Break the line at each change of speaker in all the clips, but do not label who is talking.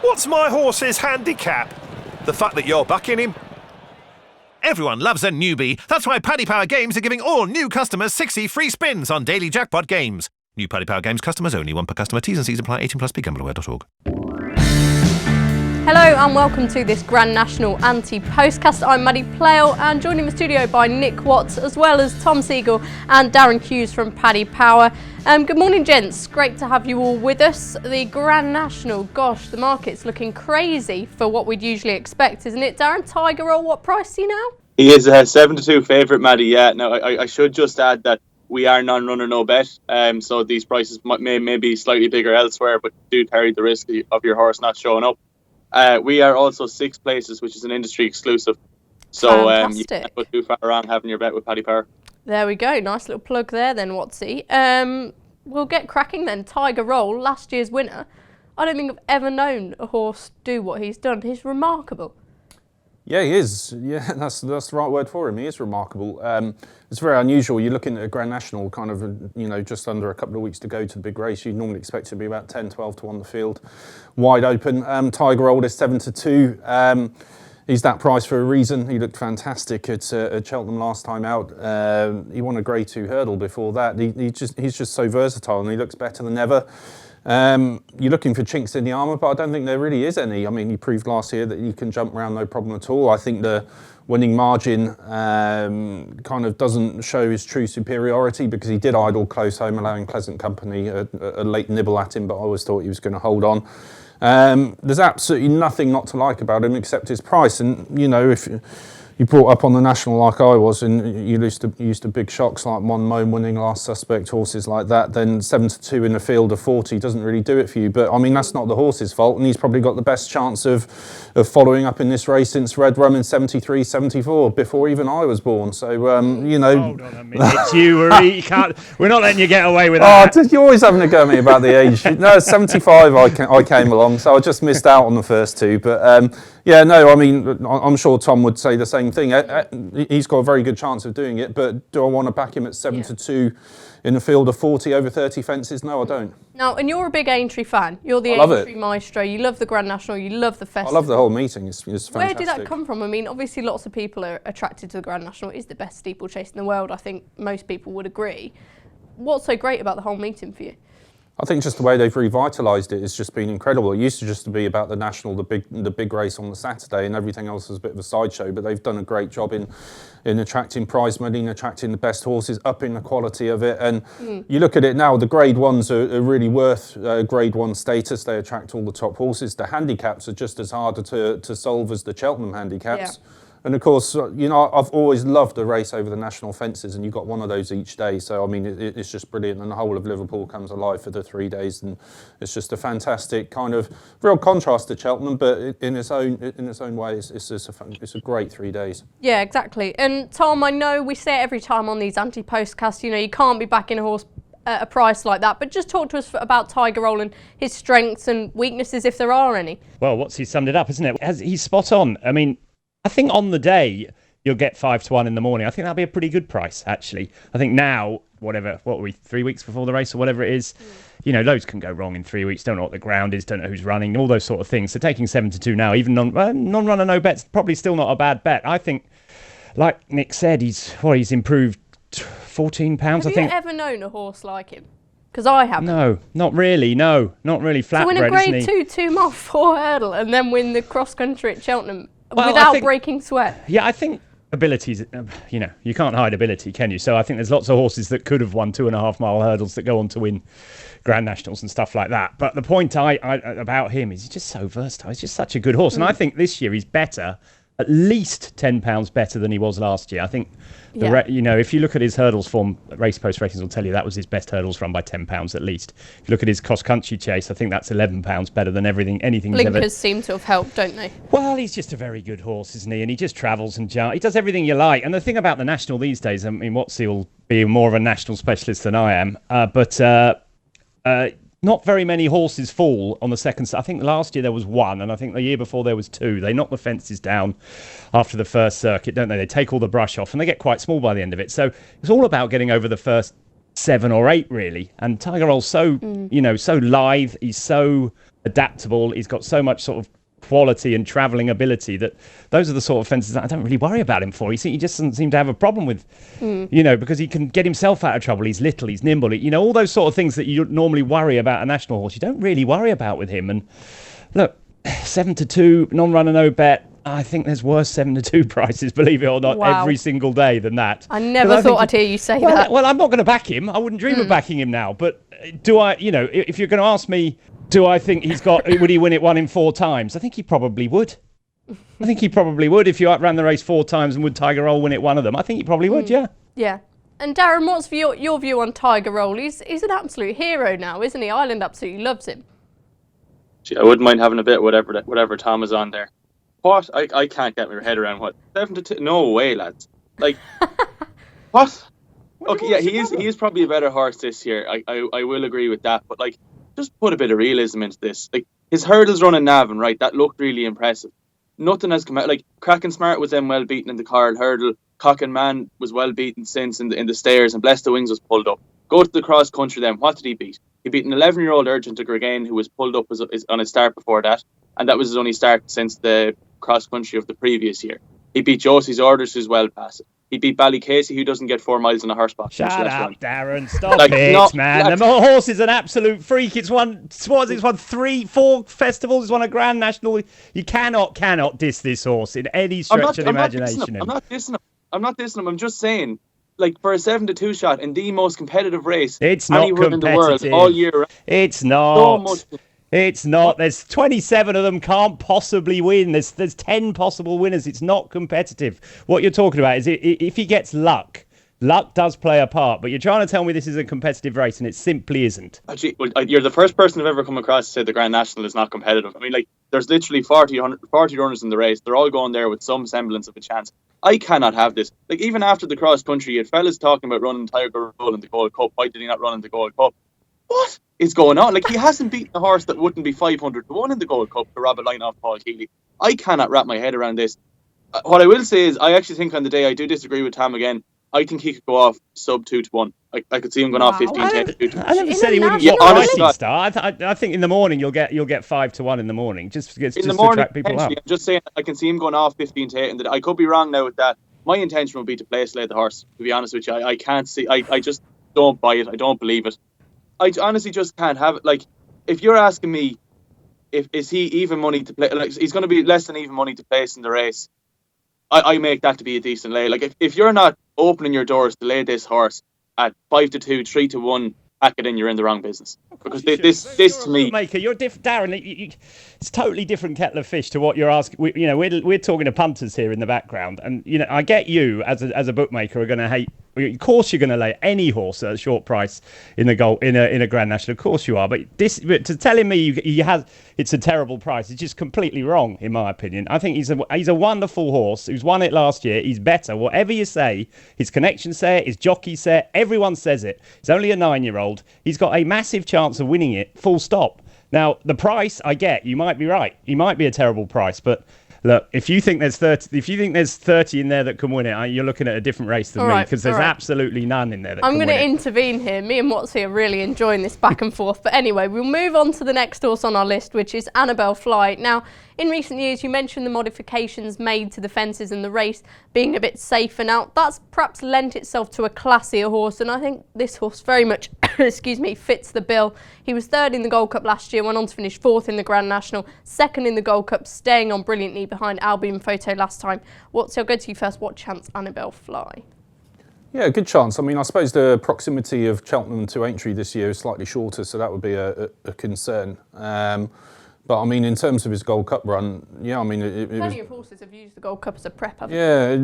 What's my horse's handicap? The fact that you're backing him?
Everyone loves a newbie. That's why Paddy Power Games are giving all new customers 60 free spins on daily jackpot games. New Paddy Power Games customers only. One per customer. T's and C's apply. 18 plus. BeGambleAware.org.
Hello and welcome to this Grand National Ante Postcast. I'm Maddie Playle and joined in the studio by Nick Watts as well as Tom Siegel and Darren Hughes from Paddy Power. Good morning, gents. Great to have you all with us. The Grand National, gosh, the market's looking crazy for what we'd usually expect, isn't it? Darren, Tiger Roll, what price is he now?
He is a 7-2 favourite, Maddie. Yeah, no, I should just add that we are non-runner, no bet. So these prices may be slightly bigger elsewhere, but do carry the risk of your horse not showing up. We are also 6 places, which is an industry exclusive. So you can't go too far wrong having your bet with Paddy Power.
There we go. Nice little plug there then, Watsy. We'll get cracking then. Tiger Roll, last year's winner. I don't think I've ever known a horse do what he's done. He's remarkable.
Yeah, he is. Yeah, that's the right word for him. He is remarkable. It's very unusual. You're looking at a Grand National kind of, just under a couple of weeks to go to the big race. You'd normally expect it to be about 10, 12 to 1 the field, wide open. Tiger Roll is 7-2. He's that price for a reason. He looked fantastic at Cheltenham last time out. He won a Grade 2 hurdle before that. He's just so versatile and he looks better than ever. You're looking for chinks in the armour, but I don't think there really is any. I mean, he proved last year that he can jump around no problem at all. I think the winning margin kind of doesn't show his true superiority because he did idle close home, allowing pleasant company a late nibble at him, but I always thought he was going to hold on. There's absolutely nothing not to like about him except his price. And, if you brought up on the National like I was and you used to big shocks like Mon Moan winning Last Suspect, horses like that, then 7-2 in a field of 40 doesn't really do it for you. But, I mean, that's not the horse's fault, and he's probably got the best chance of following up in this race since Red Rum in 73, 74, before even I was born. So,
Hold on a minute, you can't. We're not letting you get away with that.
Oh, you're always having a go at me about the age. No, 75 I came along, so I just missed out on the first two. But, I'm sure Tom would say the same thing. He's got a very good chance of doing it, but do I want to back him at 7-2 in a field of 40 over 30 fences? No, I don't.
Now, and you're a big Aintree fan. You're the Aintree maestro. You love the Grand National. You love the festival.
I love the whole meeting. It's fantastic.
Where did that come from? I mean, obviously lots of people are attracted to the Grand National. It is the best steeplechase in the world. I think most people would agree. What's so great about the whole meeting for you?
I think just the way they've revitalised it has just been incredible. It used to just be about the National, the big race on the Saturday, and everything else was a bit of a sideshow. But they've done a great job in attracting prize money, and attracting the best horses, upping the quality of it. And you look at it now, the Grade 1s are really worth Grade 1 status. They attract all the top horses. The handicaps are just as hard to solve as the Cheltenham handicaps. Yeah. And of course, I've always loved the race over the national fences, and you've got one of those each day. So, I mean, it's just brilliant. And the whole of Liverpool comes alive for the 3 days. And it's just a fantastic kind of real contrast to Cheltenham, but in its own way, it's a great 3 days.
Yeah, exactly. And Tom, I know we say it every time on these anti-postcasts, you can't be backing a horse at a price like that, but just talk to us about Tiger Roll and his strengths and weaknesses, if there are any.
Well, he summed it up, isn't it? He's spot on. I mean, I think on the day you'll get 5-1 in the morning. I think that'll be a pretty good price, actually. I think now, what were we, 3 weeks before the race or whatever it is, loads can go wrong in 3 weeks. Don't know what the ground is, don't know who's running, all those sort of things. So taking 7-2 now, even non-runner, no bet's probably still not a bad bet. I think, like Nick said, he's improved 14 pounds.
Have you ever known a horse like him? Because I haven't.
No, not really. No, not really. Flatbred,
so win a Grade 2 2-mile 4 hurdle and then win the cross country at Cheltenham. Without breaking sweat.
Yeah, I think abilities, you can't hide ability, can you? So I think there's lots of horses that could have won 2.5 mile hurdles that go on to win Grand Nationals and stuff like that. But the point about him is he's just so versatile. He's just such a good horse. And I think this year he's better, at least £10 better than he was last year. I think, if you look at his hurdles form, Race Post Ratings will tell you that was his best hurdles run by £10 at least. If you look at his cross-country chase, I think that's £11 better than anything
Blinkers
he's
seem to have helped, don't they?
Well, he's just a very good horse, isn't he? And he just travels and jumps. He does everything you like. And the thing about the National these days, I mean, Watsy will be more of a national specialist than I am, but not very many horses fall on the second. I think last year there was one, and I think the year before there was two. They knock the fences down after the first circuit, don't they? They take all the brush off, and they get quite small by the end of it. So it's all about getting over the first 7 or 8, really. And Tiger Roll's so, so lithe. He's so adaptable. He's got so much sort of quality and travelling ability that those are the sort of fences that I don't really worry about him for. He just doesn't seem to have a problem with, because he can get himself out of trouble. He's little, he's nimble, all those sort of things that you normally worry about a national horse. You don't really worry about with him. And look, 7-2, non-runner, no bet. I think there's worse 7-2 prices, believe it or not, every single day than that.
I never thought I'd hear you say that.
Well, I'm not going to back him. I wouldn't dream of backing him now. But do I, if you're going to ask me, do I think would he win it 1 in 4 times? I think he probably would. I think he probably would if you ran the race 4 times and would Tiger Roll win it 1 of them. I think he probably would, yeah.
Yeah. And Darren, what's your view on Tiger Roll? He's an absolute hero now, isn't he? Ireland absolutely loves him.
Gee, I wouldn't mind having a bit whatever Tom is on there. What? I can't get my head around what 7-2. No way, lads. Like what? Okay, yeah, he is probably a better horse this year. I will agree with that, but like, just put a bit of realism into this. Like, his hurdles running Navan, right? That looked really impressive. Nothing has come out. Like, Kraken Smart was then well beaten in the Carl hurdle. Cock and Man was well beaten since in the stairs, and Bless the Wings was pulled up. Go to the cross country then. What did he beat? He beat an 11-year-old Urgent de Gregain who was pulled up on his start before that, and that was his only start since the cross country of the previous year. He beat Josie's Orders, who's well past it. He beat Ballycasey, who doesn't get 4 miles in a horse box.
Shut up, Darren. Stop it, man. The horse is an absolute freak. It's won 3-4 festivals. It's won a Grand National. You cannot diss this horse in any stretch of the imagination.
I'm not dissing him. I'm just saying, like, for a 7-2 shot in the most competitive race
it's not
anywhere in the world all year round.
It's not.
So much.
It's not. There's 27 of them can't possibly win. There's 10 possible winners. It's not competitive. What you're talking about is if he gets luck does play a part. But you're trying to tell me this is a competitive race, and it simply isn't.
Actually, you're the first person I've ever come across to say the Grand National is not competitive. I mean, like, there's literally 40 runners in the race. They're all going there with some semblance of a chance. I cannot have this. Like, even after the cross country, you had fellas talking about running Tiger Roll in the Gold Cup. Why did he not run in the Gold Cup? What is going on? Like, he hasn't beaten a horse that wouldn't be 500-1 in the Gold Cup to rob a line off Paul Keeley. I cannot wrap my head around this. What I will say is, I actually think on the day, I do disagree with Tom again. I think he could go off sub 2-1. I could see him going off 15-10.
I never said he wouldn't get pricey start. I think in the morning you'll get 5-1 in the morning, just to attract people up.
I'm just saying I can see him going off 15-8, and I could be wrong now with that. My intention would be to play slate the horse. To be honest with you, I can't see. I just don't buy it. I don't believe it. I honestly just can't have it. Like, if you're asking me, is he even money to play? Like, he's going to be less than even money to place in the race. I make that to be a decent lay. Like, if you're not opening your doors to lay this horse at 5-2, 3-1, pack it in, you're in the wrong business. Because this to me,
maker, you're Darren. It's totally different kettle of fish to what you're asking. We're talking to punters here in the background, and I get you as a bookmaker are going to hate. Of course, you're going to lay any horse at a short price in a Grand National. Of course, you are. But to telling me it's a terrible price, it's just completely wrong, in my opinion. I think he's a wonderful horse who's won it last year. He's better, whatever you say. His connection set, his jockey set, everyone says it. He's only a 9-year-old. He's got a massive chance of winning it. Full stop. Now, the price, I get. You might be right. He might be a terrible price, but. Look, if you think there's 30 in there that can win it, you're looking at a different race than me, because there's absolutely none in there that can win it. I'm going to
intervene here. Me and Watsy are really enjoying this back and forth. But anyway, we'll move on to the next horse on our list, which is Annabelle Fly. Now, in recent years, you mentioned the modifications made to the fences and the race being a bit safer. Now, that's perhaps lent itself to a classier horse, and I think this horse very much, fits the bill. He was 3rd in the Gold Cup last year, went on to finish 4th in the Grand National, 2nd in the Gold Cup, staying on brilliantly behind Albion Photo last time. I'll go to you first. What chance Annabelle Fly?
Yeah, good chance. I mean, I suppose the proximity of Cheltenham to Aintree this year is slightly shorter, so that would be a concern. But I mean, in terms of his Gold Cup run, yeah, I mean,
plenty of horses have used the Gold Cup as a prep.
Yeah,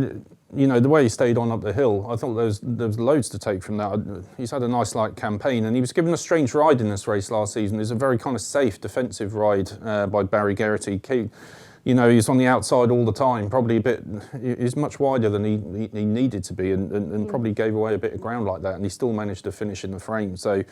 the way he stayed on up the hill, I thought there was loads to take from that. He's had a nice campaign, and he was given a strange ride in this race last season. It was a very kind of safe defensive ride by Barry Geraghty. He's on the outside all the time, probably he's much wider than he needed to be, and probably gave away a bit of ground like that, and he still managed to finish in the frame. So,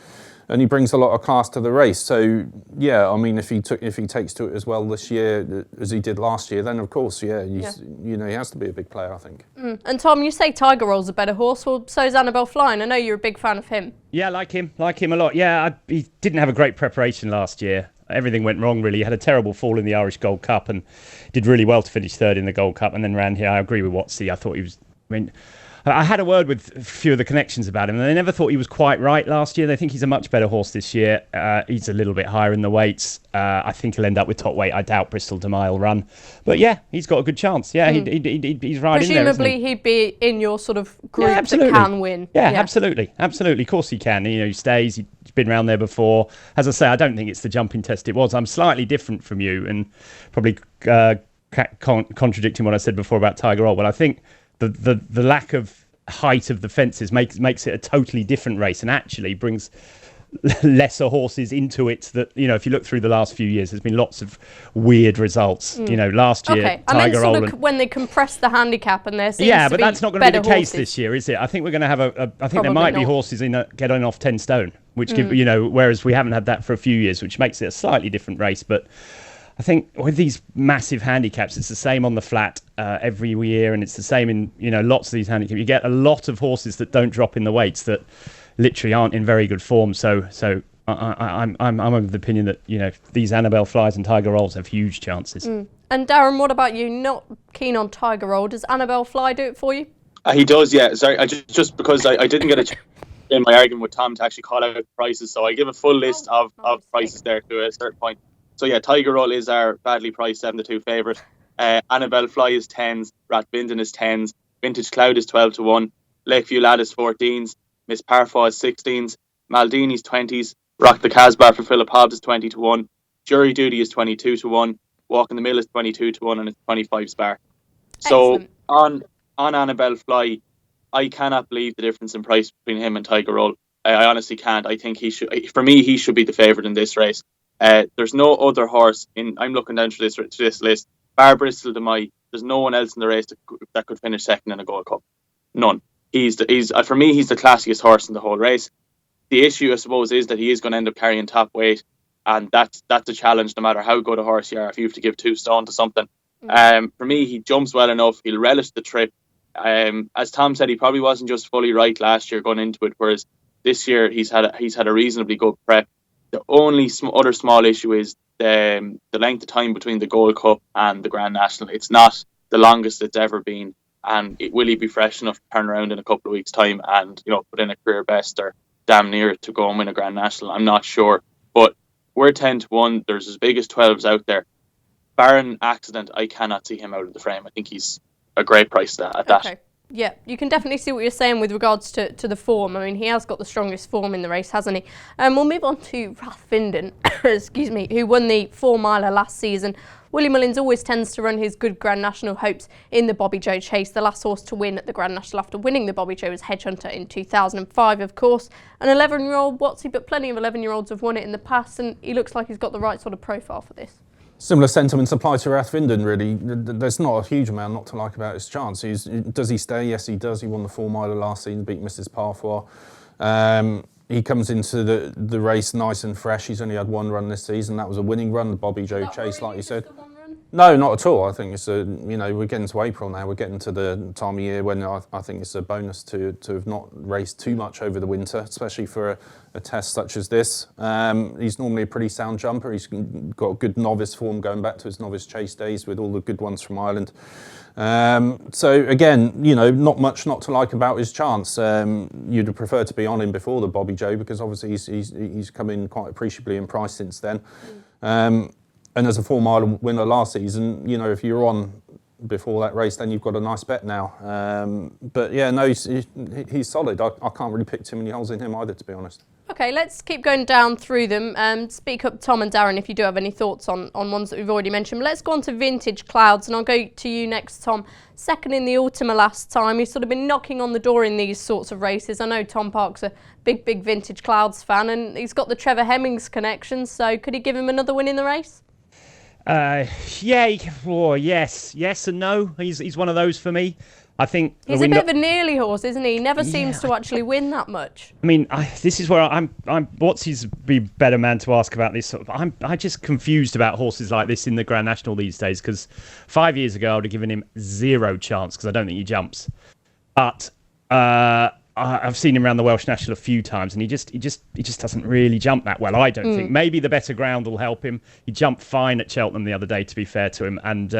and he brings a lot of class to the race. So, yeah, I mean, if he takes to it as well this year as he did last year, then of course, yeah, he has to be a big player, I think.
And Tom, you say Tiger Roll's a better horse, well, so is Annabelle Fly, and I know you're a big fan of him.
Yeah, I like him a lot. Yeah, he didn't have a great preparation last year. everything went wrong, really. He had a terrible fall in the Irish Gold Cup and did really well to finish third in the Gold Cup, and then ran here. I agree with Watsy. I thought he was... I had a word with a few of the connections about him, and they never thought he was quite right last year. They think he's a much better horse this year. He's a little bit higher in the weights. I think he'll end up with top weight. I doubt Bristol de Mai will run. But yeah, he's got a good chance. Yeah, he's right in there.
Presumably he'd be in your sort of group that can win.
Yeah, absolutely. Of course he can. He stays. He's been around there before. As I say, I don't think it's the jumping test it was. I'm slightly different from you and probably contradicting what I said before about Tiger Roll. But I think the lack of height of the fences makes it a totally different race and actually brings lesser horses into it. That if you look through the last few years, there's been lots of weird results. Last year Tiger Roll
when they compress the handicap and there seems
but that's not going to be the case this year, is it? I think we're going to have I think there might be horses getting off 10 stone, which give whereas we haven't had that for a few years, which makes it a slightly different race. But I think with these massive handicaps, it's the same on the flat every year, and it's the same in lots of these handicaps. You get a lot of horses that don't drop in the weights that literally aren't in very good form. So I'm of the opinion that these Annabelle Flies and Tiger Rolls have huge chances.
And Darren, what about you? Not keen on Tiger Roll. Does Annabelle Fly do it for you?
He does, yeah. Sorry, I just because I didn't get a chance in my argument with Tom to actually call out prices, so I give a full list of prices there to a certain point. So yeah, Tiger Roll is our badly priced 7-2 favourite. Annabelle Fly is 10s, Rat Bindon is 10s, Vintage Cloud is 12-1, Lakeview Lad is 14s, Miss Parfois is 16s, Maldini's 20s, Rock the Casbah for Philip Hobbs is 20-1, Jury Duty is 22-1, Walk in the Mill is 22-1, and it's 25 Spar. So on Annabelle Fly, I cannot believe the difference in price between him and Tiger Roll. I honestly can't. I think he should be the favourite in this race. There's no other horse I'm looking down to this list. Bar Bristol de Mai, there's no one else in the race that could finish second in a Gold Cup. None. For me, he's the classiest horse in the whole race. The issue, I suppose, is that he is going to end up carrying top weight, and that's a challenge no matter how good a horse you are. If you have to give 2 stone to something, for me, he jumps well enough. He'll relish the trip. As Tom said, he probably wasn't just fully right last year going into it, whereas this year he's had a reasonably good prep. The only other small issue is the length of time between the Gold Cup and the Grand National. It's not the longest it's ever been, and will he be fresh enough to turn around in a couple of weeks' time and put in a career best or damn near it to go and win a Grand National? I'm not sure, but we're 10-1. There's as big as 12s out there. Barring accident, I cannot see him out of the frame. I think he's a great price at that.
Okay. Yeah, you can definitely see what you're saying with regards to the form. I mean, he has got the strongest form in the race, hasn't he? We'll move on to Rathfinden, excuse me, who won the 4-miler last season. Willie Mullins always tends to run his good Grand National hopes in the Bobby Joe chase. The last horse to win at the Grand National after winning the Bobby Joe was Hedgehunter in 2005, of course. An 11-year-old Watsy, but plenty of 11-year-olds have won it in the past, and he looks like he's got the right sort of profile for this.
Similar sentiments apply to Rathfinden, really. There's not a huge amount not to like about his chance. Does he stay? Yes, he does. He won the 4-miler last season, beat Mrs. Parfois. He comes into the race nice and fresh. He's only had 1 run this season. That was a winning run, the Bobby Joe chase, like you said. No, not at all. I think it's we're getting to April now. We're getting to the time of year when I think it's a bonus to have not raced too much over the winter, especially for a test such as this. He's normally a pretty sound jumper. He's got good novice form going back to his novice chase days with all the good ones from Ireland. So again, not much not to like about his chance. You'd have preferred to be on him before the Bobby Joe because obviously he's come in quite appreciably in price since then. And as a 4-miler winner last season, if you're on before that race, then you've got a nice bet now. But yeah, no, he's solid. I can't really pick too many holes in him either, to be honest.
Okay, let's keep going down through them. Speak up, Tom and Darren, if you do have any thoughts on ones that we've already mentioned. But let's go on to Vintage Clouds, and I'll go to you next, Tom. Second in the Ultima last time. He's sort of been knocking on the door in these sorts of races. I know Tom Park's a big Vintage Clouds fan, and he's got the Trevor Hemmings connection, so could he give him another win in the race? Yes and no. He's one of those for me. I think he's a bit of a nearly horse, isn't he? He never seems to actually win that much.
I mean, this is where I'm. Watsy's be better man to ask about this. I'm just confused about horses like this in the Grand National these days. Because 5 years ago, I would have given him 0 chance because I don't think he jumps. But I've seen him around the Welsh National a few times, and he just doesn't really jump that well. I don't think. Maybe the better ground will help him. He jumped fine at Cheltenham the other day, to be fair to him, and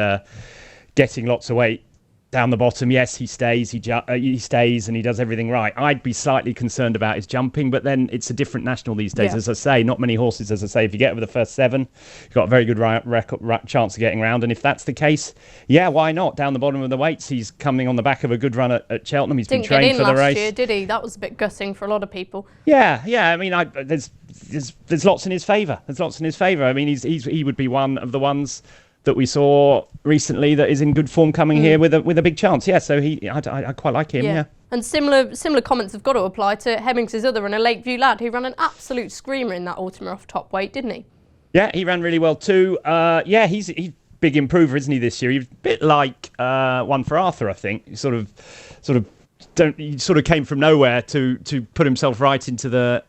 getting lots of weight down the bottom. Yes, he stays. He stays, and he does everything right. I'd be slightly concerned about his jumping, but then it's a different national these days. As I say, not many horses. As I say, if you get over the first 7, you've got a very good chance of getting round. And if that's the case, yeah, why not? Down the bottom of the weights, he's coming on the back of a good run at Cheltenham. He's been trained for the race.
Didn't get in last year, did he? That was a bit gutting for a lot of people.
Yeah. I mean, there's lots in his favour. I mean, he would be one of the ones that we saw recently that is in good form coming here with a big chance. Yeah, so I quite like him, yeah.
And similar comments have got to apply to Hemmings' other runner, Lakeview Lad, who ran an absolute screamer in that Autumn off top weight, didn't he?
Yeah, he ran really well too. He's big improver, isn't he, this year? He's a bit like One for Arthur, I think. He sort of came from nowhere to put himself right into the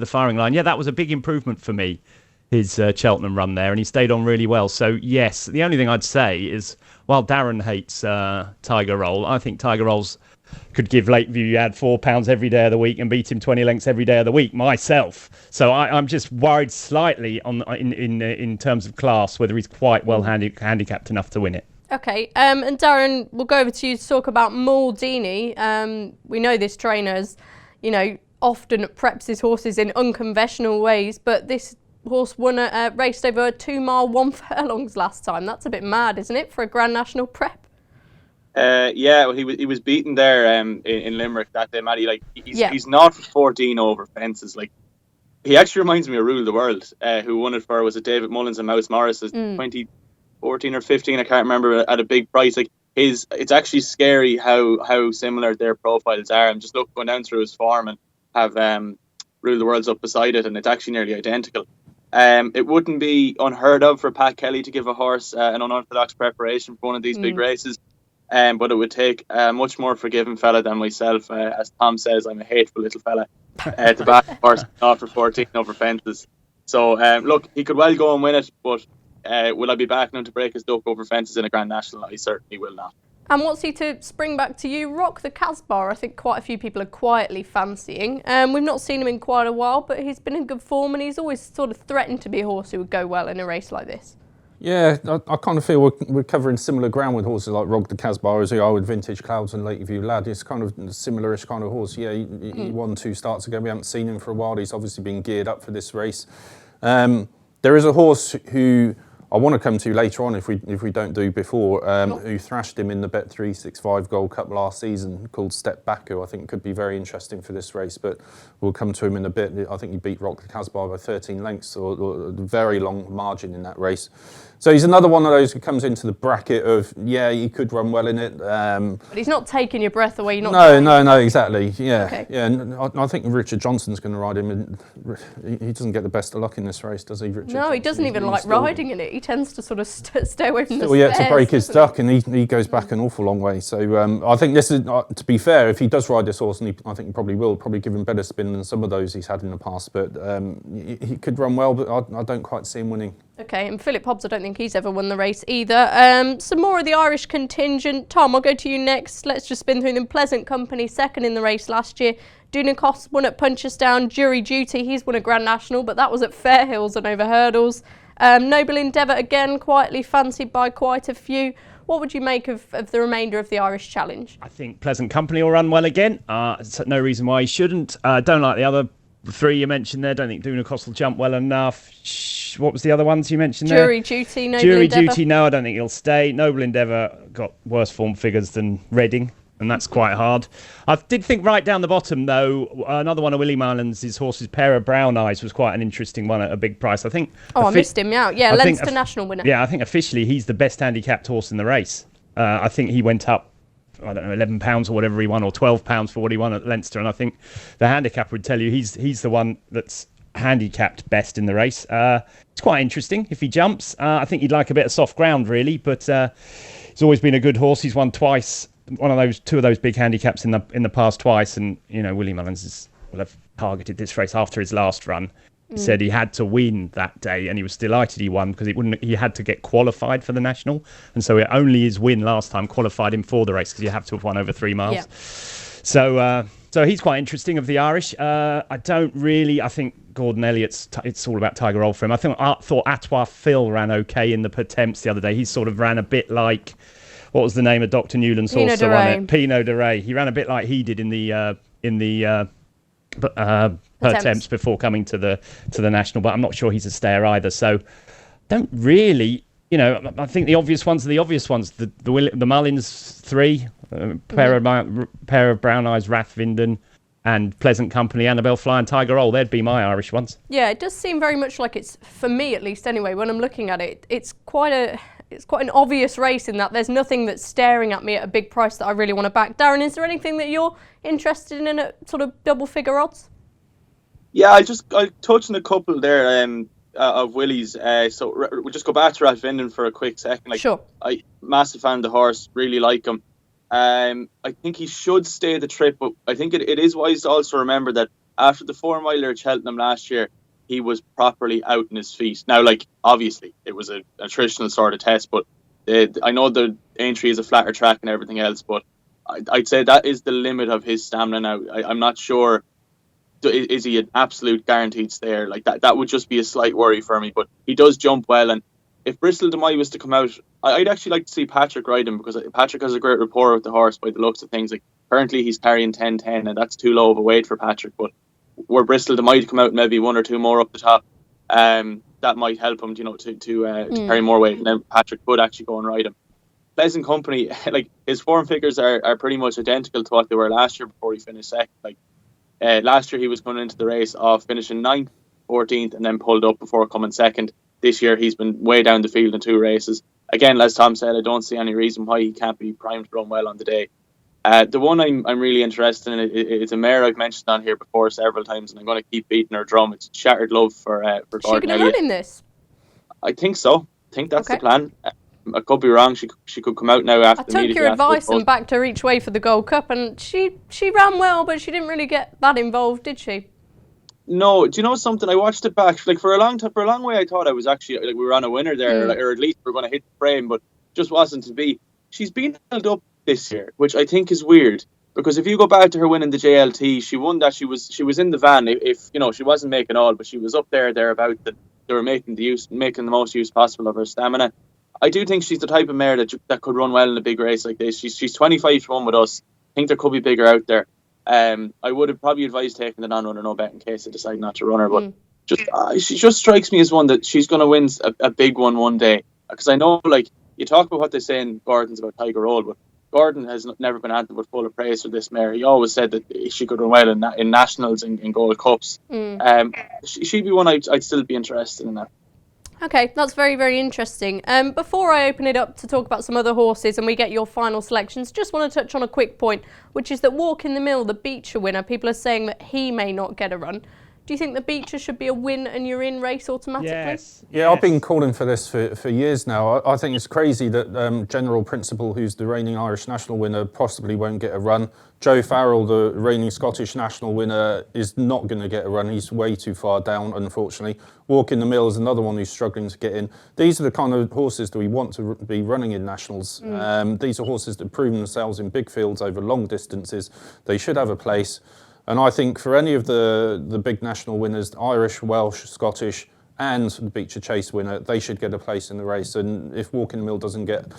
firing line. Yeah, that was a big improvement for me, his Cheltenham run there, and he stayed on really well. So yes, the only thing I'd say is, while Darren hates Tiger Roll, I think Tiger Rolls could give Lakeview £4 every day of the week and beat him 20 lengths every day of the week myself. So I'm just worried slightly in terms of class, whether he's quite well handicapped enough to win it.
Okay, and Darren, we'll go over to you to talk about Maldini. We know this trainer is, often preps his horses in unconventional ways, but this horse won a race over 2 mile 1 furlongs last time. That's a bit mad, isn't it, for a Grand National prep?
Well, he was beaten there in Limerick that day, Matty. He's not 14 over fences. He actually reminds me of Rule of the World, who won it was it David Mullins and Mouse Morris, 2014 or 15, I can't remember, at a big price. It's actually scary how similar their profiles are. I'm just going down through his form and have Rule of the World's up beside it, and it's actually nearly identical. It wouldn't be unheard of for Pat Kelly to give a horse an unorthodox preparation for one of these big races, but it would take a much more forgiving fella than myself. As Tom says, I'm a hateful little fella to back a horse after 14 over fences. So look, he could well go and win it, but will I be backing him to break his duck over fences in a Grand National? I certainly will not.
And what's he to spring back to you? Rock the Casbah, I think quite a few people are quietly fancying. We've not seen him in quite a while, but he's been in good form, and he's always sort of threatened to be a horse who would go well in a race like this.
Yeah, I kind of feel we're covering similar ground with horses like Rock the Casbah as we are with Vintage Clouds and Lakeview Lad. It's kind of a similar-ish kind of horse. Yeah, he won 2 starts ago. We haven't seen him for a while. He's obviously been geared up for this race. There is a horse who I want to come to later on if we don't do before, who thrashed him in the Bet365 Gold Cup last season, called Step Back, who I think could be very interesting for this race, but we'll come to him in a bit. I think he beat Rock the Casbah by 13 lengths, or a very long margin in that race. So he's another one of those who comes into the bracket of, he could run well in it.
But he's not taking your breath away.
No, exactly. Yeah,
okay.
Yeah. And I think Richard Johnson's going to ride him. And he doesn't get the best of luck in this race, does he, Richard?
No, he doesn't even like riding in it. He tends to sort of stay away from the
stairs. Yet to break his duck, and he goes back an awful long way. So I think this is, to be fair, if he does ride this horse, and I think he probably will, probably give him better spin than some of those he's had in the past. But he could run well, but I don't quite see him winning.
Okay, and Philip Hobbs, I don't think he's ever won the race either. Some more of the Irish contingent. Tom, I'll go to you next. Let's just spin through them. Pleasant Company, second in the race last year. Dunikos won at Punchestown. Jury Duty, he's won a Grand National, but that was at Fairhills and over hurdles. Noble Endeavour, again, quietly fancied by quite a few. What would you make of the remainder of the Irish Challenge?
I think Pleasant Company will run well again. No reason why he shouldn't. Don't like the other 3 you mentioned there. Don't think Dunikos will jump well enough. What was the other ones you mentioned there?
Jury Duty, Noble Endeavour.
Jury Duty, no, I don't think he'll stay. Noble Endeavour got worse form figures than Reading, and that's quite hard. I did think right down the bottom, though, another one of Willie Marlin's, his horse's Pair of Brown Eyes, was quite an interesting one at a big price. I think.
I missed him out. Yeah, Leinster National winner.
Yeah, I think officially he's the best handicapped horse in the race. I think he went up, I don't know, £11 or whatever he won, or £12 for what he won at Leinster, and I think the handicap would tell you he's the one that's handicapped best in the race. It's quite interesting if he jumps. I think he'd like a bit of soft ground, really, but he's always been a good horse. He's won twice, two of those big handicaps in the past twice, and Willie Mullins will have targeted this race after his last run. He said he had to win that day, and he was delighted he won because he had to get qualified for the National, and so only his win last time qualified him for the race because you have to have won over 3 miles. Yeah. So So he's quite interesting of the Irish. I think Gordon Elliott's, it's all about Tiger Roll for him. I thought Atois Phil ran okay in the Pertemps the other day. He sort of ran a bit like, what was the name of Dr. Newland's horse that won it? Pinot de Rey. He ran a bit like he did in the Pertemps before coming to the National, but I'm not sure he's a stayer either. So don't really, I think the obvious ones are the obvious ones. The Mullins 3, pair of Brown Eyes, Rathvinden, and Pleasant Company, Annabelle Fly and Tiger Roll. They'd be my Irish ones.
Yeah, it does seem very much like it's, for me at least anyway, when I'm looking at it, it's quite an obvious race in that there's nothing that's staring at me at a big price that I really want to back. Darren, is there anything that you're interested in at sort of double figure odds?
Yeah, I'll touch on a couple there of Willie's. So we'll just go back to Rathvinden for a quick second.
Sure.
I'm massive fan of the horse, really like him. I think he should stay the trip, but I think it is wise to also remember that after the 4-miler at Cheltenham last year, he was properly out in his feet. Now, obviously, it was a attritional sort of test, but I know the Aintree is a flatter track and everything else, but I'd say that is the limit of his stamina now. I'm not sure, is he an absolute guaranteed stayer? That would just be a slight worry for me, but he does jump well, and if Bristol de Mai was to come out, I'd actually like to see Patrick ride him, because Patrick has a great rapport with the horse by the looks of things. Currently he's carrying 10-10, and that's too low of a weight for Patrick, but were Bristol de Mai to come out maybe one or two more up the top, that might help him, to carry more weight, and then Patrick could actually go and ride him. Pleasant Company, his form figures are pretty much identical to what they were last year before he finished second. Last year he was going into the race of finishing 9th, 14th, and then pulled up before coming second. This year he's been way down the field in 2 races. Again, as Tom said, I don't see any reason why he can't be primed to run well on the day. The one I'm really interested in, it's a mare I've mentioned on here before several times, and I'm going to keep beating her drum. It's Shattered Love for Gordon Elliott.
Is she going to run in this?
I think so. I think that's the plan. I could be wrong. She could come out now after the meeting.
I took your advice and backed her each way for the Gold Cup, and she ran well, but she didn't really get that involved, did she?
No. Do you know something? I watched it back. For a long way, I thought I was actually we were on a winner there, or at least we were going to hit the frame, but just wasn't to be. She's been held up this year, which I think is weird, because if you go back to her winning the JLT, she won that. She was in the van. If she wasn't making all, but she was up thereabout. That they were making the most use possible of her stamina. I do think she's the type of mare that could run well in a big race like this. She's 25-1 with us. I think there could be bigger out there. I would have probably advised taking the non-runner no bet in case I decide not to run her, but she just strikes me as one that she's going to win a big one day. Because I know, you talk about what they say in Gordon's about Tiger Roll, but Gordon has never been anything but full of praise for this mare. He always said that she could run well in nationals and in Gold Cups. She'd be one I'd still be interested in that.
Okay, that's very, very interesting. Before I open it up to talk about some other horses and we get your final selections, just want to touch on a quick point, which is that Walk in the Mill, the Beecher winner, people are saying that he may not get a run. Do you think the Beecher should be a win and you're in race automatically?
Yes.
Yeah, I've been calling for this for years now. I think it's crazy that General Principle, who's the reigning Irish national winner, possibly won't get a run. Joe Farrell, the reigning Scottish national winner, is not going to get a run. He's way too far down, unfortunately. Walk in the Mill is another one who's struggling to get in. These are the kind of horses that we want to be running in nationals. These are horses that have proven themselves in big fields over long distances. They should have a place. And I think for any of the big national winners, Irish, Welsh, Scottish, and the Beecher Chase winner, they should get a place in the race. And if Walk in the Mill doesn't get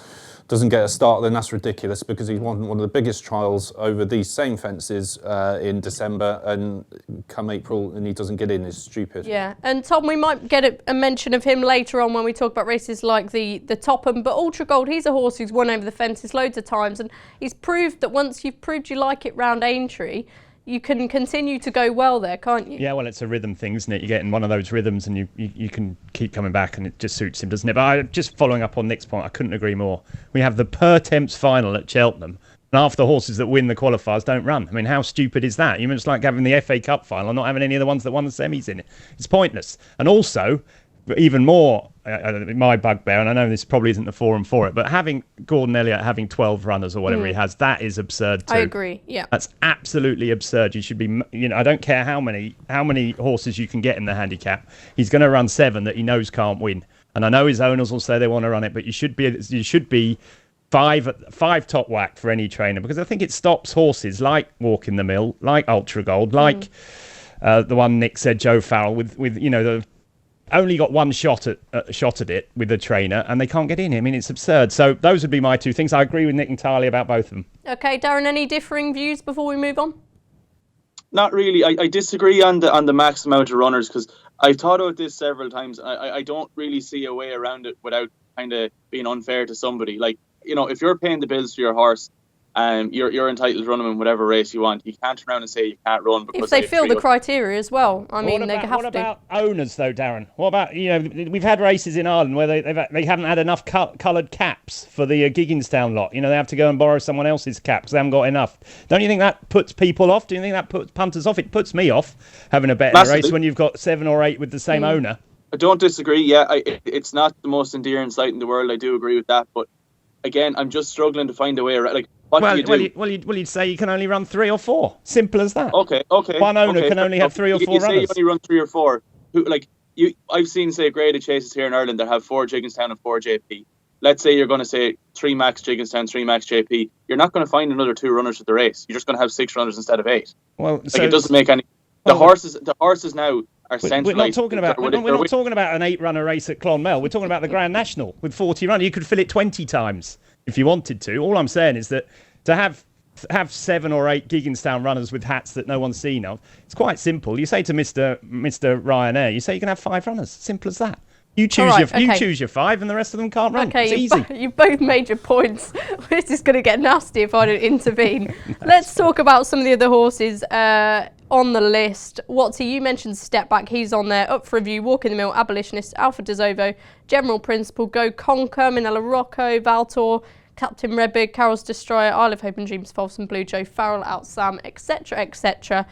a start, then that's ridiculous, because he won one of the biggest trials over these same fences in December, and come April, and he doesn't get in, is stupid.
Yeah, and Tom, we might get a mention of him later on when we talk about races like the Topham, but Ultra Gold, he's a horse who's won over the fences loads of times, and he's proved that once you've proved you like it round Aintree, you can continue to go well there, can't you?
Yeah, well, it's a rhythm thing, isn't it? You get in one of those rhythms and you can keep coming back, and it just suits him, doesn't it? But just following up on Nick's point, I couldn't agree more. We have the Pertemps final at Cheltenham, and half the horses that win the qualifiers don't run. I mean, how stupid is that? You just like having the FA Cup final and not having any of the ones that won the semis in it. It's pointless. And also, even more, my bugbear, and I know this probably isn't the forum for it, but having Gordon Elliott having 12 runners or whatever he has, that is absurd too.
I agree, yeah.
That's absolutely absurd. You should be, I don't care how many horses you can get in the handicap. He's going to run 7 that he knows can't win. And I know his owners will say they want to run it, but you should be five top whack for any trainer, because I think it stops horses like Walk in the Mill, like Ultra Gold, like the one Nick said, Joe Farrell, with the only got one shot at it with a trainer, and they can't get in. I mean, it's absurd. So those would be my two things. I agree with Nick entirely about both of them.
Okay, Darren, any differing views before we move on?
Not really. I disagree on the max amount of runners, because I've thought about this several times. I don't really see a way around it without kind of being unfair to somebody. Like, if you're paying the bills for your horse, you're entitled to run them in whatever race you want. You can't turn around and say you can't run because
if they fill the criteria as well. I mean, they have to.
What about owners though, Darren? What about we've had races in Ireland where they haven't had enough coloured caps for the Gigginstown lot. They have to go and borrow someone else's caps. They haven't got enough. Don't you think that puts people off? Do you think that puts punters off? It puts me off having a bet in a race when you've got 7 or 8 with the same owner.
I don't disagree. Yeah, it's not the most endearing sight in the world. I do agree with that, but again, I'm just struggling to find a way around. Like, what do you do?
You'd say you can only run 3 or 4. Simple as that.
Okay.
One owner can only have 3 or 4
you
runners.
Say you only run 3 or 4. I've seen, say, graded chases here in Ireland that have 4 Gigginstown and 4 JP. Let's say you're going to say 3 max Gigginstown, 3 max JP. You're not going to find another 2 runners at the race. You're just going to have 6 runners instead of 8.
Well,
it doesn't make any. The horses now are centralised.
We're not talking about an 8-runner race at Clonmel. We're talking about the Grand National with 40 runners. You could fill it 20 times if you wanted to. All I'm saying is that to have 7 or 8 Gigginstown runners with hats that no one's seen of, it's quite simple. You say to Mr. Ryanair, you say you can have 5 runners. Simple as that. You choose your 5 and the rest of them can't run.
Okay,
it's easy.
You both made your points. This is going to get nasty if I don't intervene. Let's talk about some of the other horses on the list. Watsy, you mentioned Step Back. He's on there. Up for review, Walk in the Mill, Abolitionist, Alpha DeZovo, General Principle, Go Conquer, Minella Rocco, Valtor, Captain Rebig, Carol's Destroyer, Isle of Hope and Dreams, False and Blue, Joe Farrell, Out Sam, etc., etc.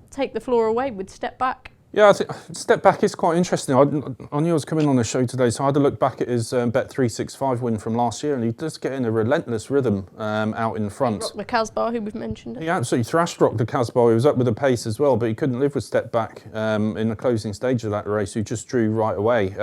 Take the floor away with Step Back.
Yeah, I think Step Back is quite interesting. I knew I was coming on the show today, so I had a look back at his Bet365 win from last year, and he does get in a relentless rhythm out in front.
Rock the Casbah, who we've mentioned.
He absolutely thrashed Rock the Casbah. He was up with the pace as well, but he couldn't live with Step Back in the closing stage of that race, who just drew right away.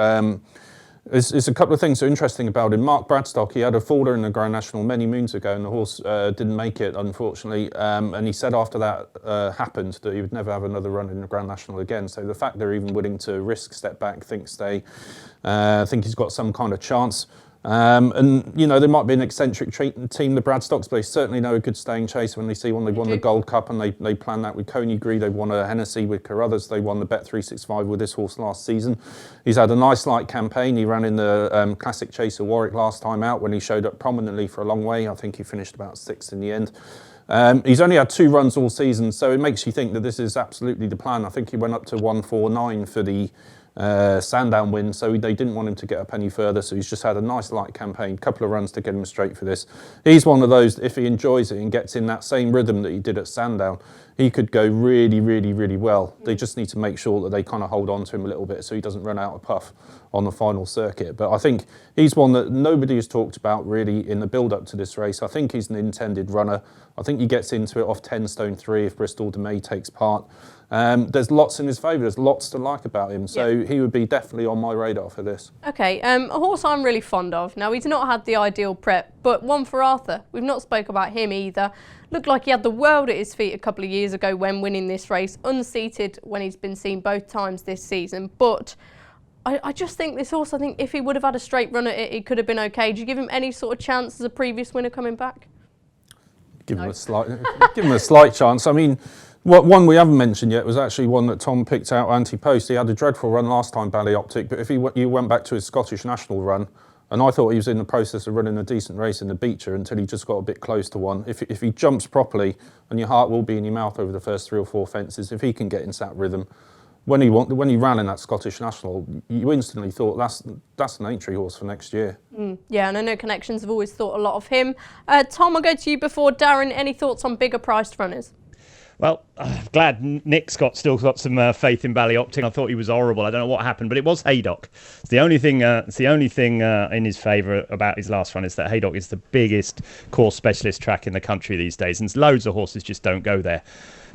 There's a couple of things that are interesting about him. Mark Bradstock, he had a faller in the Grand National many moons ago, and the horse didn't make it, unfortunately. And he said after that happened that he would never have another run in the Grand National again. So the fact they're even willing to risk Step Back thinks they think he's got some kind of chance. And there might be an eccentric team, the Bradstocks, but they certainly know a good staying chase when they see one. They won the Gold Cup, and they planned that with Coney Gree. They won a Hennessy with Carruthers. They won the Bet365 with this horse last season. He's had a nice light campaign. He ran in the Classic Chase of Warwick last time out when he showed up prominently for a long way. I think he finished about 6th in the end. He's only had 2 runs all season, so it makes you think that this is absolutely the plan. I think he went up to 149 for the Sandown win, so they didn't want him to get up any further, so he's just had a nice light campaign, couple of runs to get him straight for this. He's one of those, if he enjoys it and gets in that same rhythm that he did at Sandown, he could go really, really, really well. They just need to make sure that they kind of hold on to him a little bit so he doesn't run out of puff on the final circuit. But I think he's one that nobody has talked about really in the build-up to this race. I think he's an intended runner. I think he gets into it off 10 stone 3 if Bristol de May takes part. There's lots in his favour. There's lots to like about him. So he would be definitely on my radar for this.
Okay, a horse I'm really fond of. Now, he's not had the ideal prep, but one for Arthur. We've not spoke about him either. Looked like he had the world at his feet a couple of years ago when winning this race. Unseated when he's been seen both times this season. But I just think this horse, I think if he would have had a straight run at it, he could have been okay. Do you give him any sort of chance as a previous winner coming back?
Give him a slight chance. I mean, one we haven't mentioned yet was actually one that Tom picked out, Ante Post. He had a dreadful run last time, Ballyoptic, but if you went back to his Scottish National run, and I thought he was in the process of running a decent race in the Beecher until he just got a bit close to one. If he jumps properly, and your heart will be in your mouth over the first 3 or 4 fences, if he can get into that rhythm, when he ran in that Scottish National, you instantly thought that's an entry horse for next year.
Yeah, and I know Connections have always thought a lot of him. Tom, I'll go to you before Darren. Any thoughts on bigger priced runners?
Well, I'm glad Nick's still got some faith in Ballyoptic. I thought he was horrible. I don't know what happened, but it was Haydock. It's the only thing in his favour about his last run is that Haydock is the biggest course specialist track in the country these days, and loads of horses just don't go there.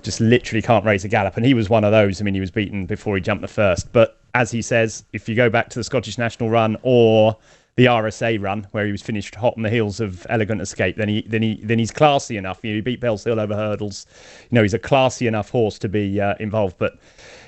Just literally can't raise a gallop, and he was one of those. I mean, he was beaten before he jumped the first. But as he says, if you go back to the Scottish National run or the RSA run where he was finished hot on the heels of Elegant Escape, then he's classy enough. He beat Bells Hill over hurdles. He's a classy enough horse to be involved. But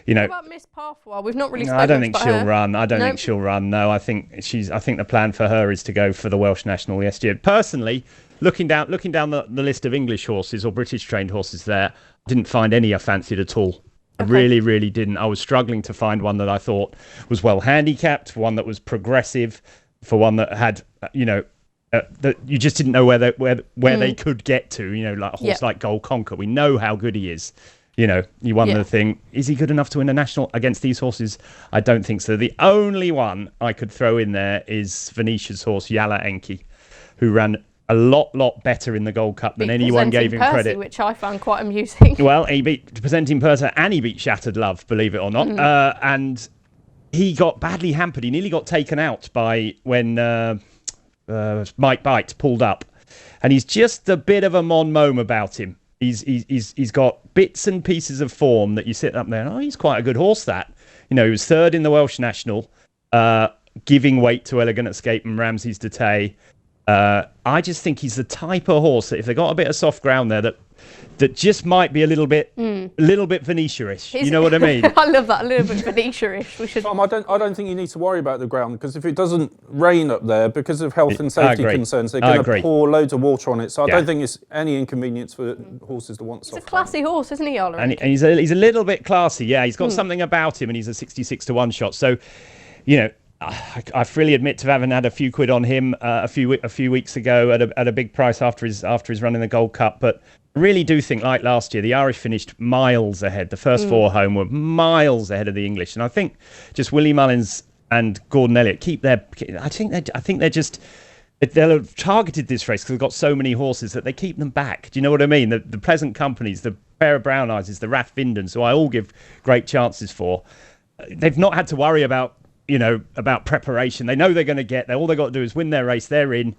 what about Miss Parfois? We've not really spoken
I don't think
about
she'll
her.
run. I don't think she'll run. No, I think the plan for her is to go for the Welsh National next year. Personally, looking down the list of English horses or British trained horses there, didn't find any I fancied at all. I really, really didn't. I was struggling to find one that I thought was well handicapped, one that was progressive, for one that had, that you just didn't know where they could get to. Like a horse like Gold Conquer. We know how good he is. He won the thing. Is he good enough to win a national against these horses? I don't think so. The only one I could throw in there is Venetia's horse, Yala Enki, who ran a lot better in the Gold Cup than anyone gave him credit.
Which I found quite amusing.
Well, he beat Presenting Persa and he beat Shattered Love, believe it or not. And he got badly hampered. He nearly got taken out by when Mike Bite pulled up. And he's just a bit of a mon mome about him. He's got bits and pieces of form that you sit up there and, he's quite a good horse, that. He was third in the Welsh National, giving weight to Elegant Escape and Ramses Detay. I just think he's the type of horse that if they got a bit of soft ground there, that just might be a little bit Venetia-ish. You know what I mean?
I love that, a little bit Venetia-ish. We should.
Tom, I don't think you need to worry about the ground, because if it doesn't rain up there, because of health and safety concerns, they're going to pour loads of water on it. So I don't think it's any inconvenience for horses to want soft ground. He's a
classy horse, isn't he, Yala?
And he's a little bit classy. Yeah, he's got something about him, and he's a 66-1 shot. So, I freely admit to having had a few quid on him a few weeks ago at a big price after his run in the Gold Cup. But I really do think, like last year, the Irish finished miles ahead. The first four home were miles ahead of the English, and I think just Willie Mullins and Gordon Elliott keep their. I think they'll have targeted this race because they've got so many horses that they keep them back. Do you know what I mean? The Pleasant Companies, the Pair of Brown Eyes, the Rath Vindens, who I all give great chances for. They've not had to worry about preparation. They know they're going to get there. All they've got to do is win their race. They're in,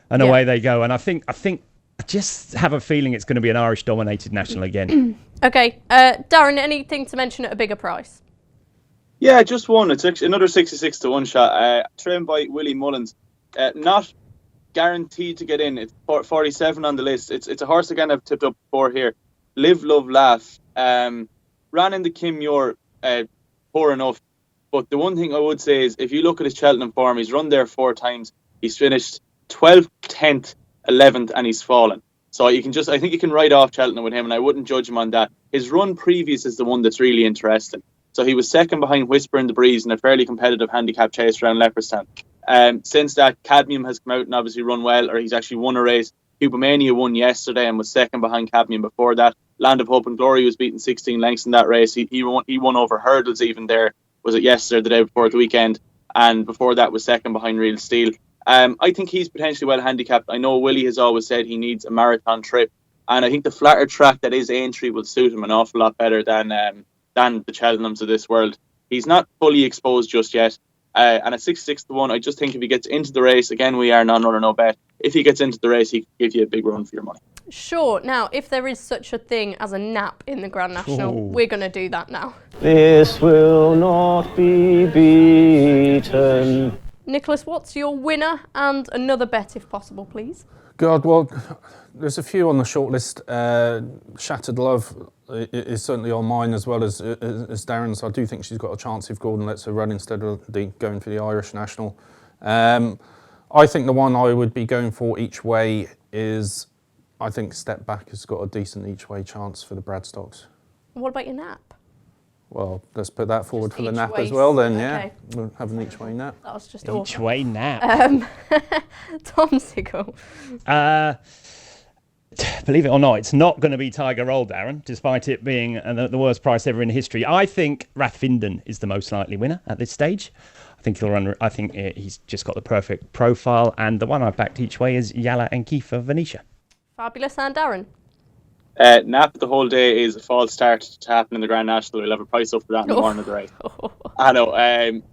and away they go. And I just have a feeling it's going to be an Irish-dominated national again.
Okay. Darren, anything to mention at a bigger price?
Yeah, just one. It's actually another 66-1 shot. Trained by Willie Mullins. Not guaranteed to get in. It's 47 on the list. It's a horse again I've tipped up before here. Live, Love, Laugh. Ran in the Kim Muir, poor enough. But the one thing I would say is, if you look at his Cheltenham form, he's run there 4 times. He's finished 12th, 10th, 11th, and he's fallen. So I think you can write off Cheltenham with him, and I wouldn't judge him on that. His run previous is the one that's really interesting. So he was second behind Whisper in the Breeze in a fairly competitive handicap chase around Leopardstown. Since that, Cadmium has come out and obviously run well, or he's actually won a race. Cubomania won yesterday and was second behind Cadmium before that. Land of Hope and Glory was beaten 16 lengths in that race. He won over hurdles even there. Was it yesterday or the day before the weekend? And before that was second behind Real Steel. I think he's potentially well handicapped. I know Willie has always said he needs a marathon trip, and I think the flatter track that is Aintree will suit him an awful lot better than the Cheltenhams of this world. He's not fully exposed just yet. And at 66-1, I just think if he gets into the race, again, we are non-runner, no bet. If he gets into the race, he can give you a big run for your money.
Sure. Now, if there is such a thing as a nap in the Grand National, we're going to do that now.
This will not be beaten.
Nicholas, what's your winner and another bet if possible, please?
God, well, there's a few on the shortlist. Shattered Love is certainly on mine as well as Darren's. I do think she's got a chance if Gordon lets her run instead of going for the Irish National. I think the one I would be going for each way is, I think Step Back has got a decent each way chance for the Bradstocks.
What about your nap?
Well, let's put that forward
Just
for the
each
nap
way.
as well then,
Okay.
yeah. We'll have an each way nap.
That was just
Each
awful.
way nap.
Tom Sigel.
Believe it or not, it's not going to be Tiger Roll, Darren, despite it being the worst price ever in history. I think Rath Vinden is the most likely winner at this stage. I think he'll run. I think he's just got the perfect profile, and the one I backed each way is Yala Enki for Venetia.
Fabulous. And Darren?
Nap the whole day is a false start to happen in the Grand National. We'll have a price up for that in the morning of the race. I know.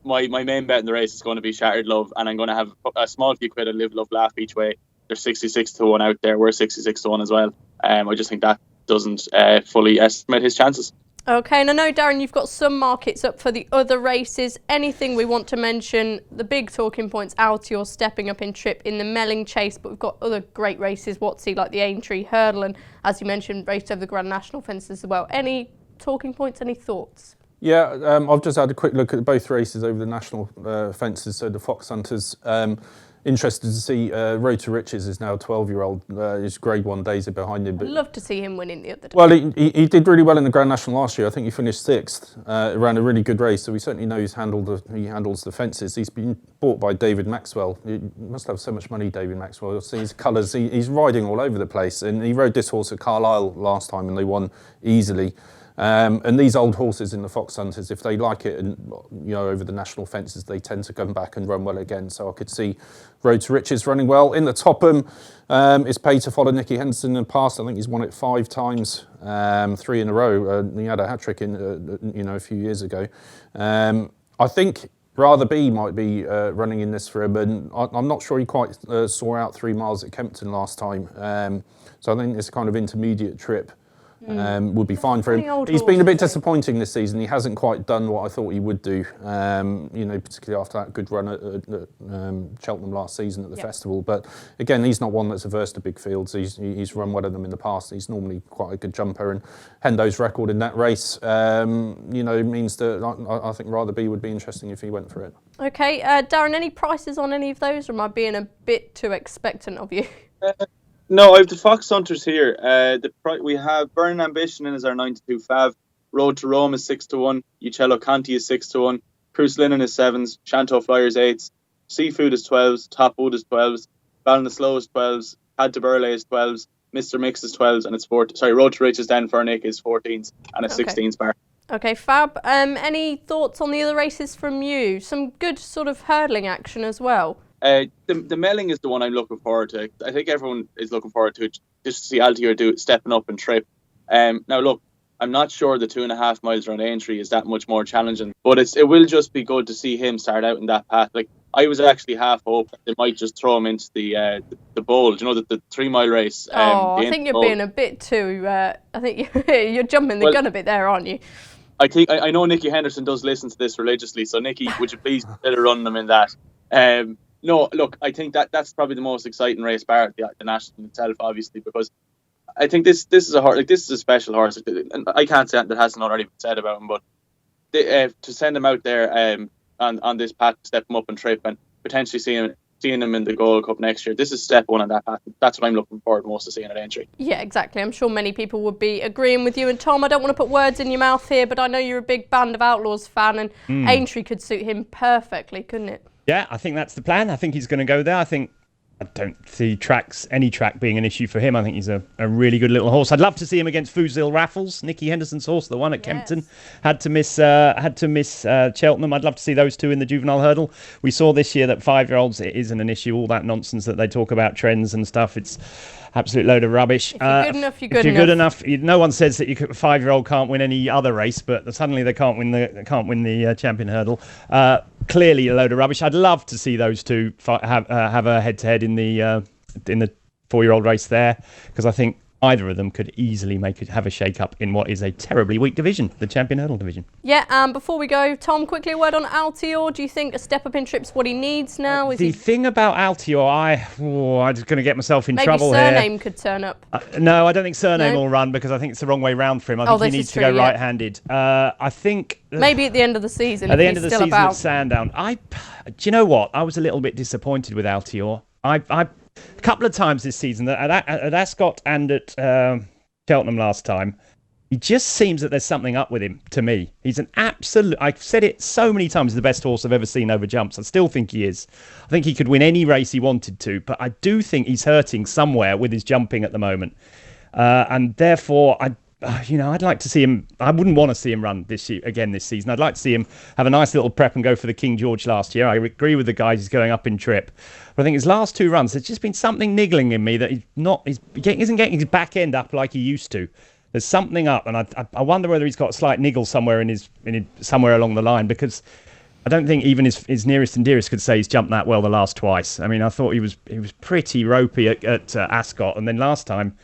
My main bet in the race is going to be Shattered Love, and I'm going to have a small few quid of Live, Love, Laugh each way. There's 66-1 out there. We're 66-1 as well. I just think that doesn't fully estimate his chances.
Okay, and I know, Darren, you've got some markets up for the other races. Anything we want to mention? The big talking points, Altior stepping up in trip in the Melling Chase, but we've got other great races, Watsy, like the Aintree Hurdle, and as you mentioned, raced over the Grand National fences as well. Any talking points, any thoughts?
Yeah, I've just had a quick look at both races over the national fences, so the Fox Hunters. Interested to see Road to Riches is now a 12-year-old. His Grade 1 days are behind him. But
I'd love to see him winning the other day.
Well, he did really well in the Grand National last year. I think he finished 6th. Ran a really good race, so he certainly knows he handles the fences. He's been bought by David Maxwell. He must have so much money, David Maxwell. You'll see his colours. He's riding all over the place. And he rode this horse at Carlisle last time and they won easily. And these old horses in the Fox Hunters, if they like it, and over the national fences, they tend to come back and run well again. So I could see Road to Riches running well. In the Topham, it's paid to follow Nicky Henderson in the past. I think he's won it 5 times, 3 in a row. He had a hat trick in a few years ago. I think Rather Be might be running in this for him, and I'm not sure he quite saw out 3 miles at Kempton last time. So I think this kind of intermediate trip would be fine for him. He's been a bit disappointing this season. He hasn't quite done what I thought he would do, particularly after that good run at Cheltenham last season at the festival. But again, he's not one that's averse to big fields. He's run well in them in the past. He's normally quite a good jumper, and Hendo's record in that race, means that I think Rather Be would be interesting if he went for it.
Okay, Darren, any prices on any of those, or am I being a bit too expectant of you?
No, I have the Fox Hunters here. We have Burning Ambition in as our 9-2 fav. Road to Rome is 6-1. Uccello Conti is 6-1. Cruise Linen is 7s. Shanto Flyers 8s. Seafood is 12s. Top Wood is 12s. Ballon the Slow is 12s. Had to Burley is 12s. Mr. Mix is 12s, and it's 14. Sorry, Road to Riches then for Nick is 14s, and it's 16s bar. Okay,
fab. Any thoughts on the other races from you? Some good sort of hurdling action as well.
The Melling is the one I'm looking forward to. I think everyone is looking forward to it, just to see Altior stepping up and trip. Now look, I'm not sure the 2.5 miles around Aintree is that much more challenging, but it will just be good to see him start out in that path. Like, I was actually half hoping they might just throw him into the bowl. Do you know that the 3 mile race?
I think you're being a bit too. I think you're jumping the gun a bit there, aren't you?
I know Nicky Henderson does listen to this religiously, so Nicky, would you please consider running them in that? No, look, I think that's probably the most exciting race bar at the national itself, obviously, because I think this is a horse, like, this is a special horse, and I can't say that hasn't already been said about him, but to send him out there on this path, step him up and trip, and potentially seeing him in the Gold Cup next year, this is step 1 on that path. That's what I'm looking forward most to seeing at Aintree. Yeah, exactly. I'm sure many people would be agreeing with you. And Tom, I don't want to put words in your mouth here, but I know you're a big Band of Outlaws fan, and Aintree could suit him perfectly, couldn't it?
Yeah, I think that's the plan. I think he's going to go there. I don't see any track being an issue for him. I think he's a really good little horse. I'd love to see him against Fuzil Raffles, Nicky Henderson's horse, the one at Kempton. Had to miss Cheltenham. I'd love to see those two in the juvenile hurdle. We saw this year that 5-year-olds, it isn't an issue. All that nonsense that they talk about trends and stuff, it's absolute load of rubbish.
If you're good enough, you're good enough.
If you're good enough, no one says that a 5-year-old can't win any other race, but suddenly they can't win the champion hurdle. Clearly a load of rubbish. I'd love to see those two have a head-to-head in the 4-year-old race there, because I think either of them could easily have a shake-up in what is a terribly weak division, the champion hurdle division.
Yeah, before we go, Tom, quickly a word on Altior. Do you think a step up in trip's what he needs now?
Thing about Altior, I'm just going to get myself in trouble here.
Maybe Surname could turn up.
No, I don't think Surname will run, because I think it's the wrong way round for him. I think he needs to go right-handed. I think
maybe at the end of the season.
At the end of the season at Sandown. Do you know what? I was a little bit disappointed with Altior. A couple of times this season, at Ascot and at Cheltenham last time, he just seems that there's something up with him, to me. He's an absolute... I've said it so many times, he's the best horse I've ever seen over jumps. I still think he is. I think he could win any race he wanted to, but I do think he's hurting somewhere with his jumping at the moment. And therefore, I'd like to see him... I wouldn't want to see him run this season. I'd like to see him have a nice little prep and go for the King George last year. I agree with the guys he's going up in trip. But I think his last 2 runs, there's just been something niggling in me that he isn't getting his back end up like he used to. There's something up, and I wonder whether he's got a slight niggle somewhere somewhere along the line, because I don't think even his nearest and dearest could say he's jumped that well the last twice. I mean, I thought he was pretty ropey at Ascot, and then last time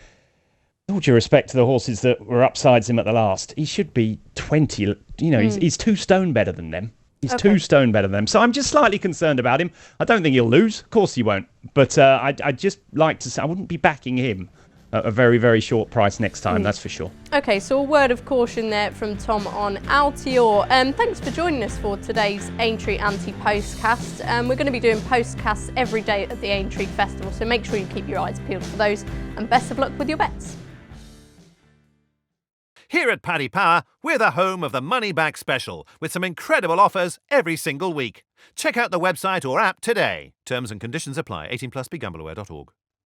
all due respect to the horses that were upsides him at the last, he should be 20. You know, he's 2 stone better than them. He's 2 stone better than them. So I'm just slightly concerned about him. I don't think he'll lose. Of course he won't. But I'd just like to say I wouldn't be backing him at a very, very short price next time, that's for sure.
Okay, so a word of caution there from Tom on Altior. Thanks for joining us for today's Aintree Ante Postcast. We're going to be doing postcasts every day at the Aintree Festival, so make sure you keep your eyes peeled for those, and best of luck with your bets.
Here at Paddy Power, we're the home of the Money Back Special, with some incredible offers every single week. Check out the website or app today. Terms and conditions apply. 18+, begambleaware.org.